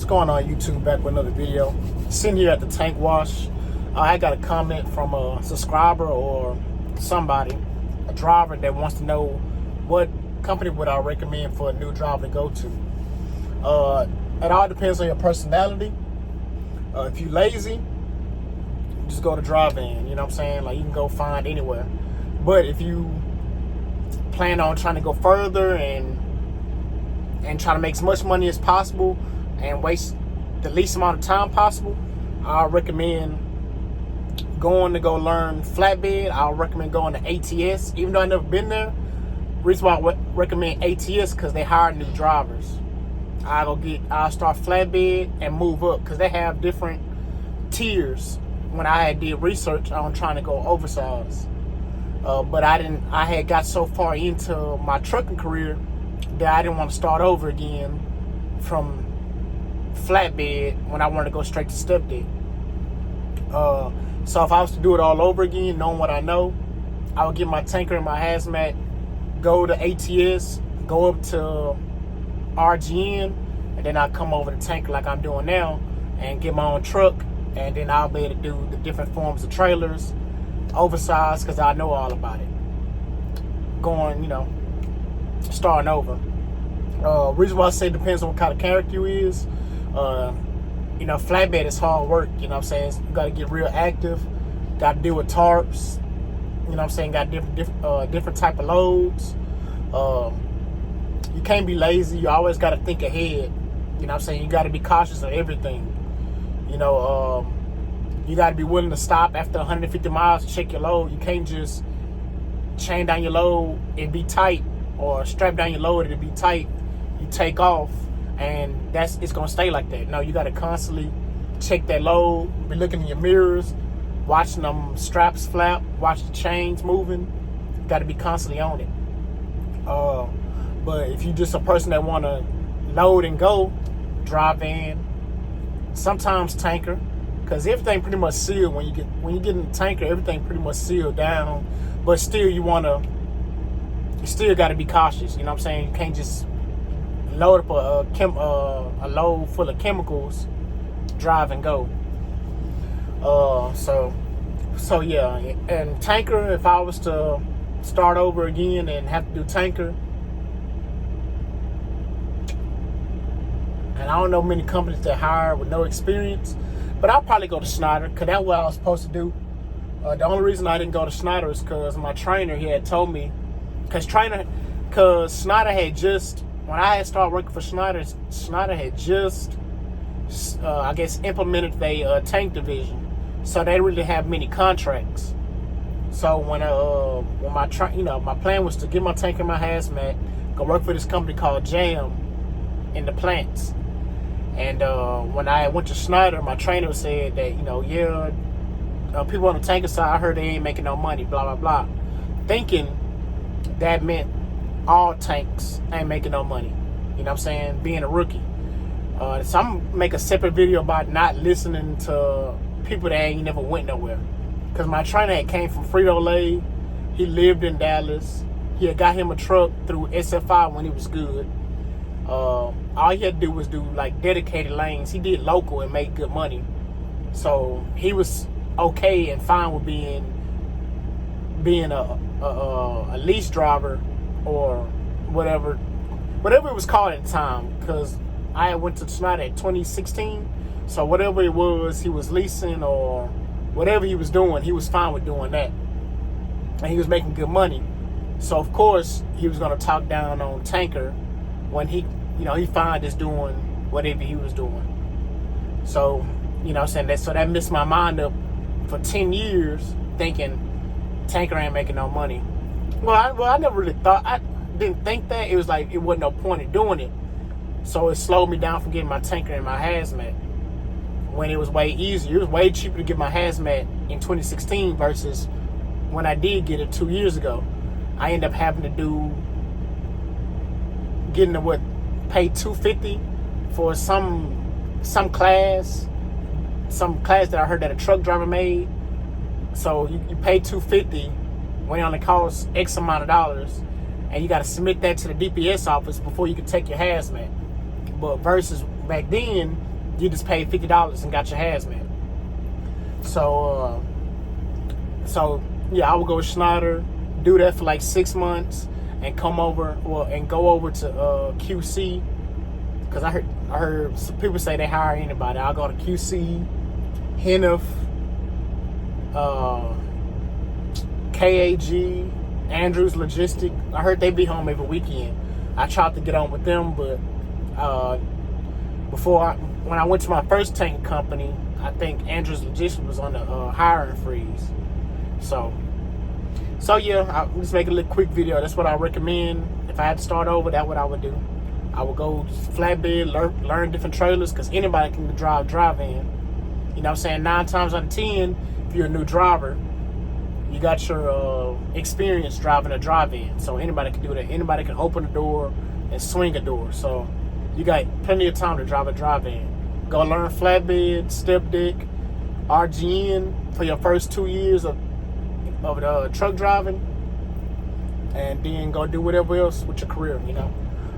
What's going on, YouTube? Back with another video. Sitting here at the tank wash. I got a comment from a subscriber or somebody, a driver that wants to know what company would I recommend for a new driver to go to. It all depends on your personality. If you're lazy, just go to drive-in. You know what I'm saying? Like, you can go find anywhere. But if you plan on trying to go further and try to make as much money as possible and waste the least amount of time possible, I'll recommend going to go learn flatbed. I'll recommend going to ATS, even though I've never been there. Reason why I recommend ATS because they hire new drivers. I'll start flatbed and move up because they have different tiers. When I did research on trying to go oversized, but I had got so far into my trucking career that I didn't want to start over again from flatbed when I wanted to go straight to step deck. So if I was to do it all over again, knowing what I know, I would get my tanker and my hazmat, go to ATS, go up to RGN, and then I'll come over to tanker like I'm doing now and get my own truck, and then I'll be able to do the different forms of trailers, oversized, because I know all about it. Going, starting over. Reason why I say it depends on what kind of character you is. Flatbed is hard work, you know what I'm saying? You got to get real active, got to deal with tarps, you know what I'm saying? Got different type of loads. You can't be lazy. You always got to think ahead, you know what I'm saying? You got to be cautious of everything. You got to be willing to stop after 150 miles to check your load. You can't just chain down your load and be tight, or strap down your load and be tight. You take off and it's gonna stay like that. No, you got to constantly check that load, be looking in your mirrors, watching them straps flap, watch the chains moving. You got to be constantly on it. But if you're just a person that want to load and go, drive in, sometimes tanker, because everything pretty much sealed when you get in the tanker. Everything pretty much sealed down, but still you still got to be cautious. You know what I'm saying? You can't just load up a load full of chemicals, drive and go. So yeah. And tanker, if I was to start over again and have to do tanker, and I don't know many companies that hire with no experience, but I'll probably go to Schneider because that's what I was supposed to do. The only reason I didn't go to Schneider is because my trainer, he had told me, because Schneider had just, when I had started working for Schneider had just, I guess, implemented their tank division. So they really have many contracts. So when my plan was to get my tank and my hazmat, go work for this company called JAM in the plants. And when I went to Schneider, my trainer said that, people on the tanker side, I heard they ain't making no money, blah, blah, blah. Thinking that meant all tanks ain't making no money. You know what I'm saying? Being a rookie. So I'm going to make a separate video about not listening to people that ain't never went nowhere. Because my trainer had came from Frito-Lay. He lived in Dallas. He had got him a truck through SFI when he was good. All he had to do was do like dedicated lanes. He did local and made good money. So he was okay and fine with being a lease driver or whatever it was called at the time, because I went to Schneider in 2016. So whatever it was, he was leasing or whatever he was doing, he was fine with doing that, and he was making good money. So of course he was going to talk down on tanker when he found us doing whatever he was doing. So that messed my mind up for 10 years, thinking tanker ain't making no money. Well, I never really thought, I didn't think that. It was like, it wasn't no point in doing it. So it slowed me down from getting my tanker and my hazmat when it was way easier. It was way cheaper to get my hazmat in 2016 versus when I did get it 2 years ago. I ended up having to pay $250 for some class that I heard that a truck driver made. So you pay $250 when it only costs X amount of dollars, and you got to submit that to the DPS office before you can take your hazmat. But versus back then, you just paid $50 and got your hazmat. So yeah, I would go with Schneider, do that for like 6 months, and come over, and go over to QC, because I heard some people say they hire anybody. I'll go to QC, Heniff, KAG, Andrews Logistic. I heard they be home every weekend. I tried to get on with them, but when I went to my first tank company, I think Andrews Logistics was on the hiring freeze. So yeah, I'll just make a little quick video. That's what I recommend. If I had to start over, that's what I would do. I would go flatbed, learn different trailers, because anybody can drive-in. You know what I'm saying? 9 times out of 10, if you're a new driver, you got your experience driving a drive-in. So anybody can do that. Anybody can open a door and swing a door. So you got plenty of time to drive a drive-in. Go learn flatbed, step deck, RGN for your first 2 years of truck driving, and then go do whatever else with your career, you know.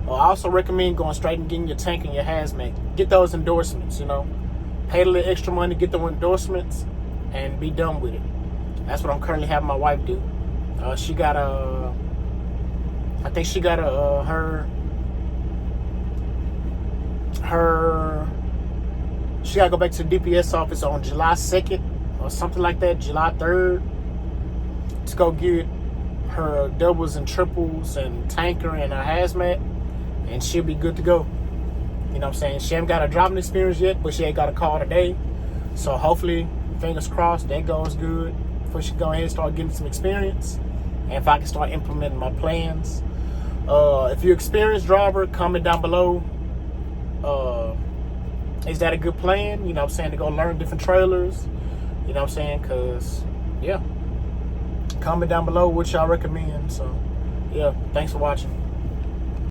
I also recommend going straight and getting your tank and your hazmat. Get those endorsements, you know. Pay a little extra money, get the endorsements, and be done with it. That's what I'm currently having my wife do. She got I think she got she got to go back to the DPS office on July 2nd or something like that, July 3rd, to go get her doubles and triples and tanker and her hazmat, and she'll be good to go. You know what I'm saying? She ain't got a driving experience yet, but she ain't got a call today. So hopefully, fingers crossed, that goes good before she go ahead and start getting some experience. And if I can start implementing my plans. If you're an experienced driver, comment down below. Is that a good plan? You know what I'm saying? To go learn different trailers. You know what I'm saying? Because, yeah. Comment down below what y'all recommend. So, yeah. Thanks for watching.